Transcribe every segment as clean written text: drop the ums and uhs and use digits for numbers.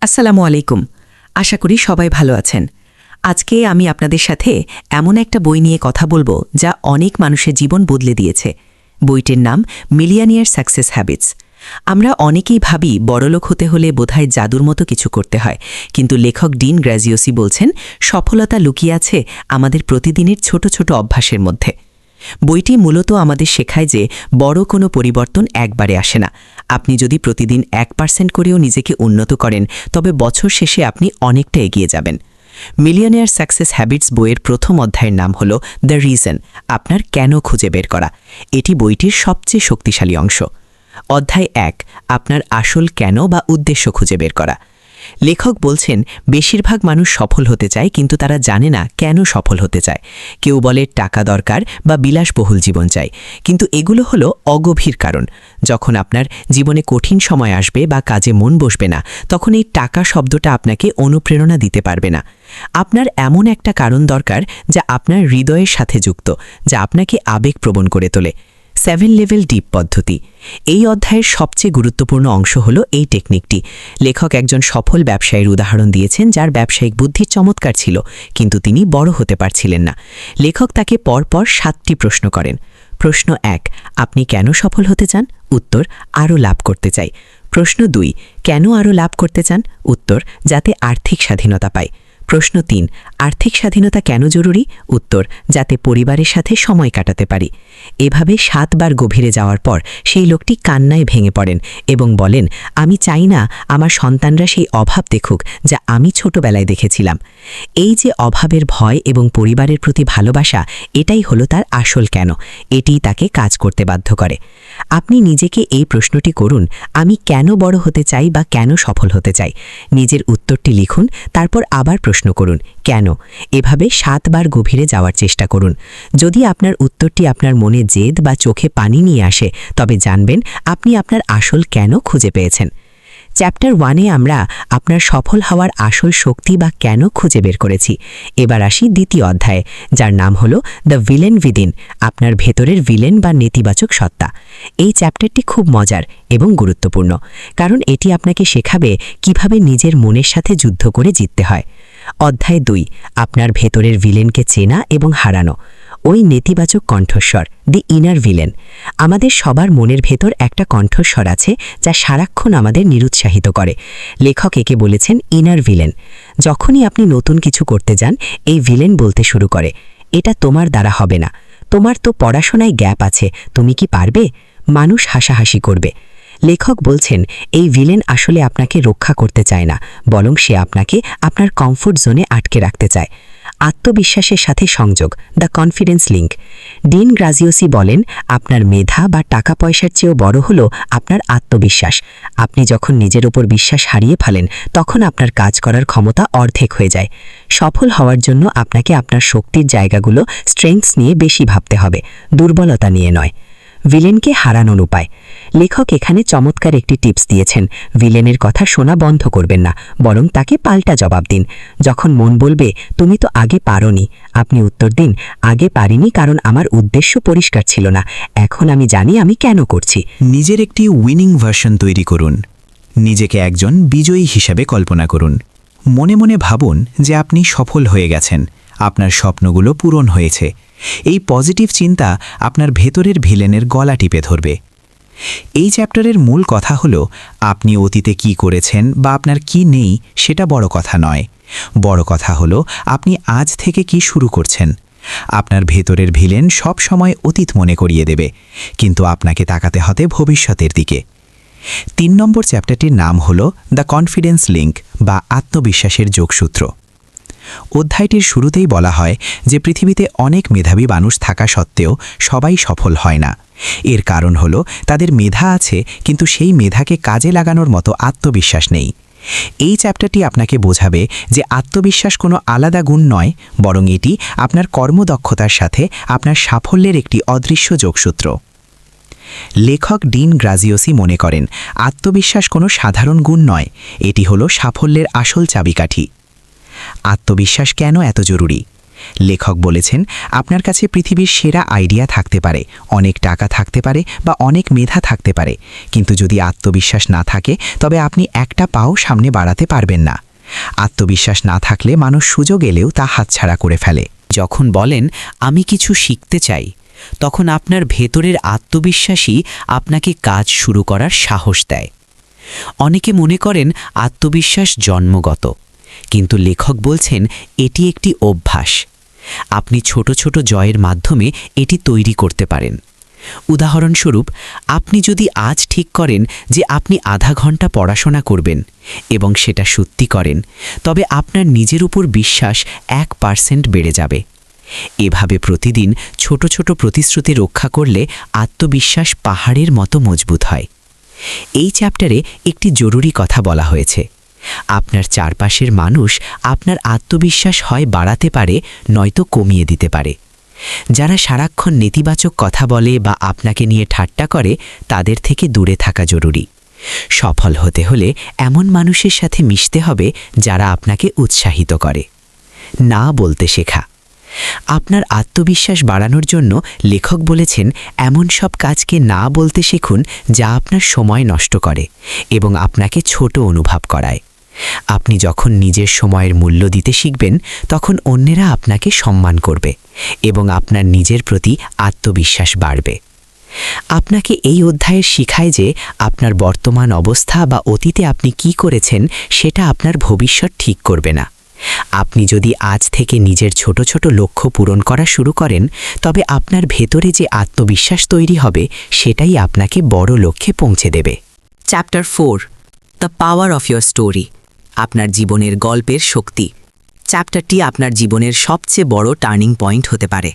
আসসালামু আলাইকুম। আশা করি সবাই ভালো আছেন। আজকে আমি আপনাদের সাথে এমন একটা বই নিয়ে কথা বলবো যা অনেক মানুষের জীবন বদলে দিয়েছে। বইটির নাম মিলিয়নিয়ার সাকসেস হ্যাবিটস। আমরা অনেকেই ভাবি বড়লোক হতে হলে বোধহয় জাদুর মতো কিছু করতে হয়, কিন্তু লেখক ডিন গ্রাজিওসি বলছেন সফলতা লুকিয়ে আছে আমাদের প্রতিদিনের ছোট ছোট অভ্যাসের মধ্যে। বইটি মূলত আমাদের শেখায় যে বড় কোনো পরিবর্তন একবারে আসে না। আপনি যদি প্রতিদিন 1% করেও নিজেকে উন্নত করেন, তবে বছর শেষে আপনি অনেকটা এগিয়ে যাবেন। মিলিয়নিয়ার সাকসেস হ্যাবিটস বইয়ের প্রথম অধ্যায়ের নাম হল দ্য রিজন, আপনার কেন খুঁজে বের করা। এটি বইটির সবচেয়ে শক্তিশালী অংশ। অধ্যায় 1, আপনার আসল কেন বা উদ্দেশ্য খুঁজে বের করা। লেখক বলছেন বেশিরভাগ মানুষ সফল হতে চায়, কিন্তু তারা জানে না কেন সফল হতে চায়। কেউ বলে টাকা দরকার বা বিলাসবহুল জীবন চাই, কিন্তু এগুলো হলো অগভীর কারণ। যখন আপনার জীবনে কঠিন সময় আসবে বা কাজে মন বসবে না, তখন এই টাকা শব্দটা আপনাকে অনুপ্রেরণা দিতে পারবে না। আপনার এমন একটা কারণ দরকার যা আপনার হৃদয়ের সাথে যুক্ত, যা আপনাকে আবেগপ্রবণ করে তোলে। 7 লেভেল ডিপ পদ্ধতি। এই অধ্যায়ের সবচেয়ে গুরুত্বপূর্ণ অংশ হল এই টেকনিকটি। লেখক একজন সফল ব্যবসায়ীর উদাহরণ দিয়েছেন যার ব্যবসায়িক বুদ্ধি চমৎকার ছিল, কিন্তু তিনি বড় হতে পারছিলেন না। লেখক তাকে পরপর 7টি প্রশ্ন করেন। প্রশ্ন 1, আপনি কেন সফল হতে চান? উত্তর, আরও লাভ করতে চাই। প্রশ্ন 2, কেন আরও লাভ করতে চান? উত্তর, যাতে আর্থিক স্বাধীনতা পায়। প্রশ্ন 3, আর্থিক স্বাধীনতা কেন জরুরি? উত্তর, যাতে পরিবারের সাথে সময় কাটাতে পারি। এভাবে 7 বার গভীরে যাওয়ার পর সেই লোকটি কান্নায় ভেঙে পড়েন এবং বলেন, আমি চাই না আমার সন্তানরা সেই অভাব দেখুক যা আমি ছোটবেলায় দেখেছিলাম। এই যে অভাবের ভয় এবং পরিবারের প্রতি ভালোবাসা, এটাই হলো তার আসল কেন। এটিই তাকে কাজ করতে বাধ্য করে। আপনি নিজেকে এই প্রশ্নটি করুন, আমি কেন বড় হতে চাই বা কেন সফল হতে চাই? নিজের উত্তরটি লিখুন, তারপর আবার প্রশ্ন করুন, কেন? এভাবে 7 বার গভীরে যাওয়ার চেষ্টা করুন। যদি আপনার উত্তরটি আপনার মনে জেদ বা চোখে পানি নিয়ে আসে, তবে জানবেন আপনি আপনার আসল কেন খুঁজে পেয়েছেন। চ্যাপ্টার 1-এ আমরা আপনার সফল হওয়ার আসল শক্তি বা কেন খুঁজে বের করেছি। এবার আসি দ্বিতীয় অধ্যায়ে, যার নাম হল দ্য ভিলেন উইদিন, আপনার ভেতরের ভিলেন বা নেতিবাচক সত্তা। এই চ্যাপ্টারটি খুব মজার এবং গুরুত্বপূর্ণ, কারণ এটি আপনাকে শেখাবে কিভাবে নিজের মনের সাথে যুদ্ধ করে জিততে হয়। অধ্যায় 2, আপনার ভেতরের ভিলেনকে চেনা এবং হারানো। ওই নেতিবাচক কণ্ঠস্বর, দি ইনার ভিলেন। আমাদের সবার মনের ভেতর একটা কণ্ঠস্বর আছে যা সারাক্ষণ আমাদের নিরুৎসাহিত করে। লেখক একে বলেছেন ইনার ভিলেন। যখনই আপনি নতুন কিছু করতে যান, এই ভিলেন বলতে শুরু করে, এটা তোমার দ্বারা হবে না, তোমার তো পড়াশোনায় গ্যাপ আছে, তুমি কি পারবে? মানুষ হাসাহাসি করবে। লেখক বলছেন এই ভিলেন আসলে আপনাকে রক্ষা করতে চায় না, বরং সে আপনাকে আপনার কমফোর্ট জোনে আটকে রাখতে চায়। আত্মবিশ্বাসের সাথে সংযোগ, দ্য কনফিডেন্স লিঙ্ক। ডিন গ্রাজিওসি বলেন, আপনার মেধা বা টাকা পয়সার চেয়েও বড় হলো আপনার আত্মবিশ্বাস। আপনি যখন নিজের উপর বিশ্বাস হারিয়ে ফেলেন, তখন আপনার কাজ করার ক্ষমতা অর্ধেক হয়ে যায়। সফল হওয়ার জন্য আপনাকে আপনার শক্তির জায়গাগুলো, স্ট্রেংথস নিয়ে বেশি ভাবতে হবে, দুর্বলতা নিয়ে নয়। ভিলেনকে হারানোর উপায়। লেখক এখানে চমৎকার একটি টিপস দিয়েছেন। ভিলেনের কথা শোনা বন্ধ করবেন না, বরং তাকে পাল্টা জবাব দিন। যখন মন বলবে তুমি তো আগে পারোনি, আপনি উত্তর দিন, আগে পারিনি কারণ আমার উদ্দেশ্য পরিষ্কার ছিল না, এখন আমি জানি আমি কেন করছি। নিজের একটি উইনিং ভার্সন তৈরি করুন। নিজেকে একজন বিজয়ী হিসাবে কল্পনা করুন। মনে মনে ভাবুন যে আপনি সফল হয়ে গেছেন, আপনার স্বপ্নগুলো পূরণ হয়েছে। এই পজিটিভ চিন্তা আপনার ভেতরের ভিলেনের গলা টিপে ধরবে। এই চ্যাপ্টারের মূল কথা হলো, আপনি অতীতে কি করেছেন বা আপনার কি নেই সেটা বড় কথা নয়। বড় কথা হলো আপনি আজ থেকে কি শুরু করছেন। আপনার ভেতরের ভিলেন সব সময় অতীত মনে করিয়ে দেবে, কিন্তু আপনাকে তাকাতে হবে ভবিষ্যতের দিকে। 3 নম্বর চ্যাপ্টারটির নাম হলো দ্য কনফিডেন্স লিঙ্ক বা আত্মবিশ্বাসের যোগসূত্র। অধ্যায়টির শুরুতেই বলা হয় যে পৃথিবীতে অনেক মেধাবী মানুষ থাকা সত্ত্বেও সবাই সফল হয় না। এর কারণ হলো তাদের মেধা আছে, কিন্তু সেই মেধাকে কাজে লাগানোর মতো আত্মবিশ্বাস নেই। এই চ্যাপ্টারটি আপনাকে বোঝাবে যে আত্মবিশ্বাস কোনো আলাদা গুণ নয়, বরং এটি আপনার কর্মদক্ষতার সাথে আপনার সাফল্যের একটি অদৃশ্য যোগসূত্র। লেখক ডিন গ্রাজিওসি মনে করেন আত্মবিশ্বাস কোনো সাধারণ গুণ নয়, এটি হলো সাফল্যের আসল চাবিকাঠি। আত্মবিশ্বাস কেন এত জরুরি? লেখক বলেছেন আপনার কাছে পৃথিবীর সেরা আইডিয়া থাকতে পারে, অনেক টাকা থাকতে পারে বা অনেক মেধা থাকতে পারে, কিন্তু যদি আত্মবিশ্বাস না থাকে তবে আপনি একটা পাও সামনে বাড়াতে পারবেন না। আত্মবিশ্বাস না থাকলে মানুষ সুযোগ এলেও তা হাতছাড়া করে ফেলে। যখন বলেন আমি কিছু শিখতে চাই, তখন আপনার ভেতরের আত্মবিশ্বাসই আপনাকে কাজ শুরু করার সাহস দেয়। অনেকে মনে করেন আত্মবিশ্বাস জন্মগত, কিন্তু লেখক বলছেন এটি একটি অভ্যাস। আপনি ছোট ছোট জয়ের মাধ্যমে এটি তৈরি করতে পারেন। উদাহরণস্বরূপ, আপনি যদি আজ ঠিক করেন যে আপনি আধা ঘন্টা পড়াশোনা করবেন এবং সেটা সত্যি করেন, তবে আপনার নিজের উপর বিশ্বাস 1% বেড়ে যাবে। এভাবে প্রতিদিন ছোট ছোট প্রতিশ্রুতি রক্ষা করলে আত্মবিশ্বাস পাহাড়ের মতো মজবুত হয়। এই চ্যাপ্টারে একটি জরুরি কথা বলা হয়েছে। আপনার চারপাশের মানুষ আপনার আত্মবিশ্বাস হয় বাড়াতে পারে, নয়তো কমিয়ে দিতে পারে। যারা সারাক্ষণ নেতিবাচক কথা বলে বা আপনাকে নিয়ে ঠাট্টা করে, তাদের থেকে দূরে থাকা জরুরি। সফল হতে হলে এমন মানুষের সাথে মিশতে হবে যারা আপনাকে উৎসাহিত করে। না বলতে শেখা। আপনার আত্মবিশ্বাস বাড়ানোর জন্য লেখক বলেছেন এমন সব কাজকে না বলতে শিখুন যা আপনার সময় নষ্ট করে এবং আপনাকে ছোট অনুভব করায়। আপনি যখন নিজের সময়ের মূল্য দিতে শিখবেন, তখন অন্যেরা আপনাকে সম্মান করবে এবং আপনার নিজের প্রতি আত্মবিশ্বাস বাড়বে। আপনাকে এই অধ্যায়ের শিখায় যে আপনার বর্তমান অবস্থা বা অতীতে আপনি কি করেছেন সেটা আপনার ভবিষ্যৎ ঠিক করবে না। আপনি যদি আজ থেকে নিজের ছোট ছোট লক্ষ্য পূরণ করা শুরু করেন, তবে আপনার ভেতরে যে আত্মবিশ্বাস তৈরি হবে সেটাই আপনাকে বড় লক্ষ্যে পৌঁছে দেবে। Chapter 4, the power of your story, আপনার জীবনের গল্পের শক্তি। চ্যাপ্টারটি আপনার জীবনের সবচেয়ে বড় টার্নিং পয়েন্ট হতে পারে।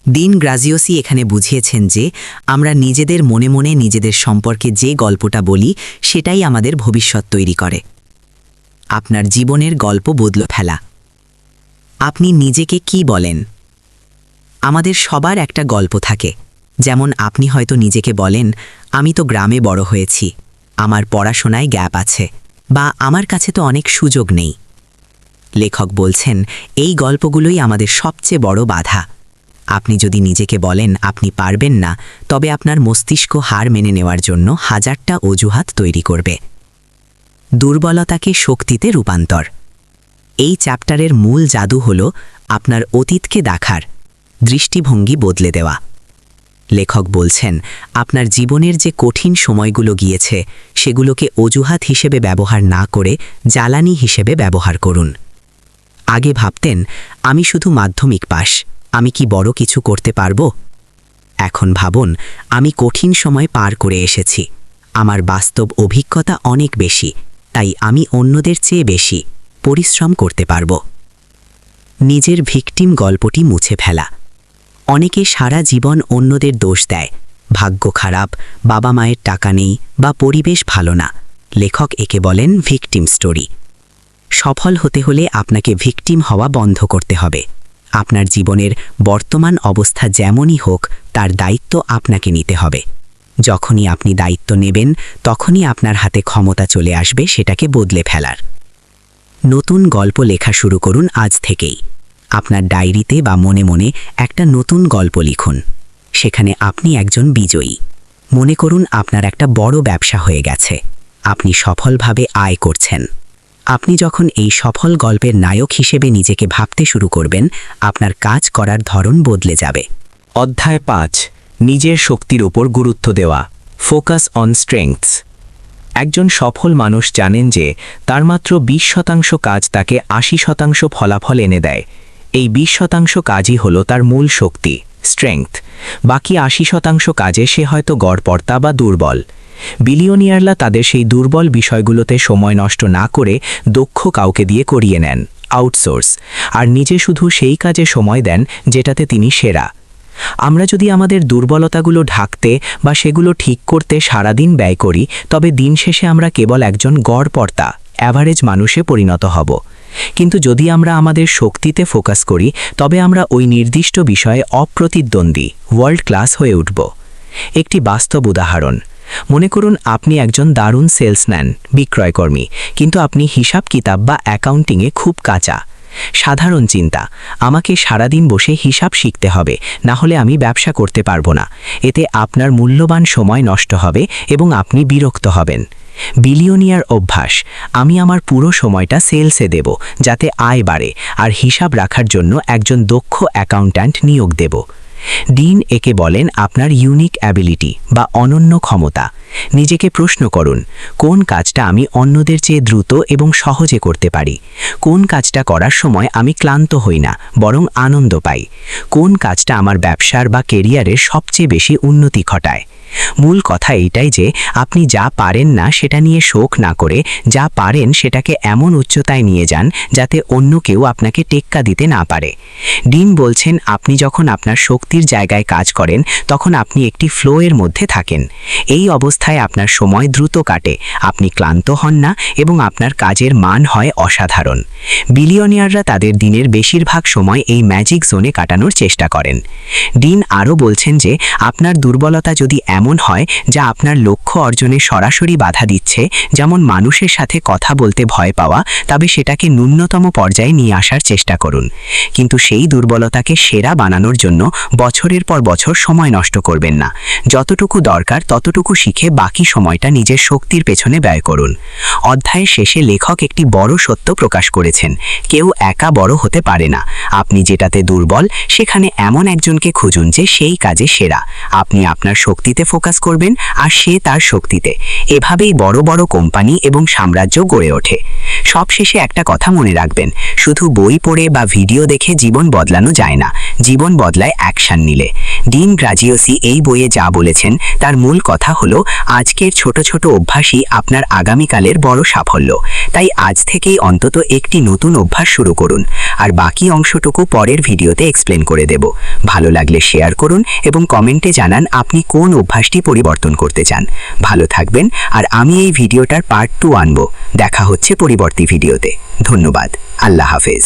ডিন গ্রাজিওসি এখানে বুঝিয়েছেন যে আমরা নিজেদের মনে মনে নিজেদের সম্পর্কে যে গল্পটা বলি সেটাই আমাদের ভবিষ্যৎ তৈরি করে। আপনার জীবনের গল্প বদলে ফেলা। আপনি নিজেকে কি বলেন? আমাদের সবার একটা গল্প থাকে। যেমন আপনি হয়তো নিজেকে বলেন, আমি তো গ্রামে বড় হয়েছি, আমার পড়াশোনায় গ্যাপ আছে, বা আমার কাছে তো অনেক সুযোগ নেই। লেখক বলছেন এই গল্পগুলোই আমাদের সবচেয়ে বড় বাধা। আপনি যদি নিজেকে বলেন আপনি পারবেন না, তবে আপনার মস্তিষ্ক হার মেনে নেওয়ার জন্য হাজারটা অজুহাত তৈরি করবে। দুর্বলতাকে শক্তিতে রূপান্তর। এই চ্যাপ্টারের মূল জাদু হল আপনার অতীতকে দেখার দৃষ্টিভঙ্গি বদলে দেওয়া। লেখক বলছেন আপনার জীবনের যে কঠিন সময়গুলো গিয়েছে সেগুলোকে অজুহাত হিসেবে ব্যবহার না করে জ্বালানি হিসেবে ব্যবহার করুন। আগে ভাবতেন আমি শুধু মাধ্যমিক পাস, আমি কি বড় কিছু করতে পারবো? এখন ভাবুন আমি কঠিন সময় পার করে এসেছি, আমার বাস্তব অভিজ্ঞতা অনেক বেশি, তাই আমি অন্যদের চেয়ে বেশি পরিশ্রম করতে পারব। নিজের ভিকটিম গল্পটি মুছে ফেলা। অনেকে সারা জীবন অন্যদের দোষ দেয়, ভাগ্য খারাপ, বাবা মায়ের টাকা নেই বা পরিবেশ ভালো না। লেখক একে বলেন ভিকটিম স্টোরি। সফল হতে হলে আপনাকে ভিকটিম হওয়া বন্ধ করতে হবে। আপনার জীবনের বর্তমান অবস্থা যেমনই হোক তার দায়িত্ব আপনাকে নিতে হবে। যখনই আপনি দায়িত্ব নেবেন তখনই আপনার হাতে ক্ষমতা চলে আসবে সেটাকে বদলে ফেলার। নতুন গল্প লেখা শুরু করুন আজ থেকেই। আপনার ডায়েরিতে বা মনে মনে একটা নতুন গল্প লিখুন। সেখানে আপনি একজন বিজয়ী। মনে করুন আপনার একটা বড় ব্যবসা হয়ে গেছে, আপনি সফলভাবে আয় করছেন। আপনি যখন এই সফল গল্পের নায়ক হিসেবে নিজেকে ভাবতে শুরু করবেন, আপনার কাজ করার ধরন বদলে যাবে। অধ্যায় 5, নিজের শক্তির উপর গুরুত্ব দেওয়া, ফোকাস অন স্ট্রেংথস। একজন সফল মানুষ জানেন যে তার মাত্র 20% কাজ তাকে 80% ফলাফল এনে দেয়। এই 20% কাজই হলো তার মূল শক্তি, স্ট্রেংথ। বাকি 80% কাজে সে হয়তো গড়পড়তা বা দুর্বল। বিলিয়নিয়াররা তাদের সেই দুর্বল বিষয়গুলোতে সময় নষ্ট না করে দক্ষ কাউকে দিয়ে করিয়ে নেন, আউটসোর্স, আর নিজে শুধু সেই কাজে সময় দেন যেটাতে তিনি সেরা। আমরা যদি আমাদের দুর্বলতাগুলো ঢাকতে বা সেগুলো ঠিক করতে সারাদিন ব্যয় করি, তবে দিন শেষে আমরা কেবল একজন গড়পড়তা, অ্যাভারেজ মানুষে পরিণত হব। কিন্তু যদি আমরা আমাদের শক্তিতে ফোকাস করি, তবে আমরা ওই নির্দিষ্ট বিষয়ে অপ্রতিদ্বন্দ্বী, ওয়ার্ল্ড ক্লাস হয়ে উঠব। একটি বাস্তব উদাহরণ, মনে করুন আপনি একজন দারুণ সেলসম্যান, বিক্রয়কর্মী, কিন্তু আপনি হিসাব কিতাব বা অ্যাকাউন্টিংয়ে খুব কাঁচা। সাধারণ চিন্তা, আমাকে সারাদিন বসে হিসাব শিখতে হবে, না হলে আমি ব্যবসা করতে পারবো না। এতে আপনার মূল্যবান সময় নষ্ট হবে এবং আপনি বিরক্ত হবেন। বিলিয়নিয়ার অভ্যাস, আমি আমার পুরো সময়টা সেলসে দেব যাতে আয় বাড়ে, আর হিসাব রাখার জন্য একজন দক্ষ অ্যাকাউন্ট্যান্ট নিয়োগ দেব। ডিন একে বলেন আপনার ইউনিক অ্যাবিলিটি বা অনন্য ক্ষমতা। নিজেকে প্রশ্ন করুন, কোন কাজটা আমি অন্যদের চেয়ে দ্রুত এবং সহজে করতে পারি? কোন কাজটা করার সময় আমি ক্লান্ত হই না, বরং আনন্দ পাই? কোন কাজটা আমার ব্যবসার বা কেরিয়ারের সবচেয়ে বেশি উন্নতি ঘটায়? মূল কথা এইটাই যে আপনি যা পারেন না সেটা নিয়ে শোক না করে যা পারেন সেটাকে এমন উচ্চতায় নিয়ে যান যাতে অন্য কেউ আপনাকে টেক্কা দিতে না পারে। ডিন বলছেন আপনি যখন আপনার শক্তির জায়গায় কাজ করেন তখন আপনি একটি ফ্লোয়ের মধ্যে থাকেন। এই অবস্থায় আপনার সময় দ্রুত কাটে, আপনি ক্লান্ত হন না এবং আপনার কাজের মান হয় অসাধারণ। বিলিয়নিয়াররা তাদের দিনের বেশিরভাগ সময় এই ম্যাজিক জোনে কাটানোর চেষ্টা করেন। ডিন আরও বলছেন যে আপনার দুর্বলতা যদি এমন হয় যা আপনার লক্ষ্য অর্জনে সরাসরি বাধা দিচ্ছে, যেমন মানুষের সাথে কথা বলতে ভয় পাওয়া, তবে সেটাকে ন্যূনতম পর্যায়ে নিয়ে আসার চেষ্টা করুন। কিন্তু সেই দুর্বলতাকে সেরা বানানোর জন্য বছরের পর বছর সময় নষ্ট করবেন না। যতটুকু দরকার ততটুকু শিখে বাকি সময়টা নিজের শক্তির পেছনে ব্যয় করুন। অধ্যায়ের শেষে লেখক একটি বড় সত্য প্রকাশ করেছেন, কেউ একা বড় হতে পারে না। আপনি যেটাতে দুর্বল সেখানে এমন একজনকে খুঁজুন যে সেই কাজে সেরা। আপনি আপনার শক্তিতে ফোকাস করবেন আর সে তার শক্তিতে। এভাবেই বড় বড় কোম্পানি এবং সাম্রাজ্য গড়ে ওঠে। সবশেষে একটা কথা মনে রাখবেন, শুধু বই পড়ে বা ভিডিও দেখে জীবন বদলানো যায় না, জীবন বদলায় অ্যাকশন নিলে। ডিন গ্রাজিওসি এই বইয়ে যা বলেছেন তার মূল কথা হলো আজকের ছোট ছোট অভ্যাসই আপনার আগামীকালের বড় সাফল্য। তাই আজ থেকেই অন্তত একটি নতুন অভ্যাস শুরু করুন, আর বাকি অংশটুকু পরের ভিডিওতে এক্সপ্লেন করে দেব। ভালো লাগলে শেয়ার করুন এবং কমেন্টে জানান আপনি কোন অভ্যাসটি পরিবর্তন করতে চান। ভালো থাকবেন, আর আমি এই ভিডিওটার পার্ট 2 আনব। দেখা হচ্ছে পরবর্তী ভিডিওতে। ধন্যবাদ। আল্লাহ হাফেজ।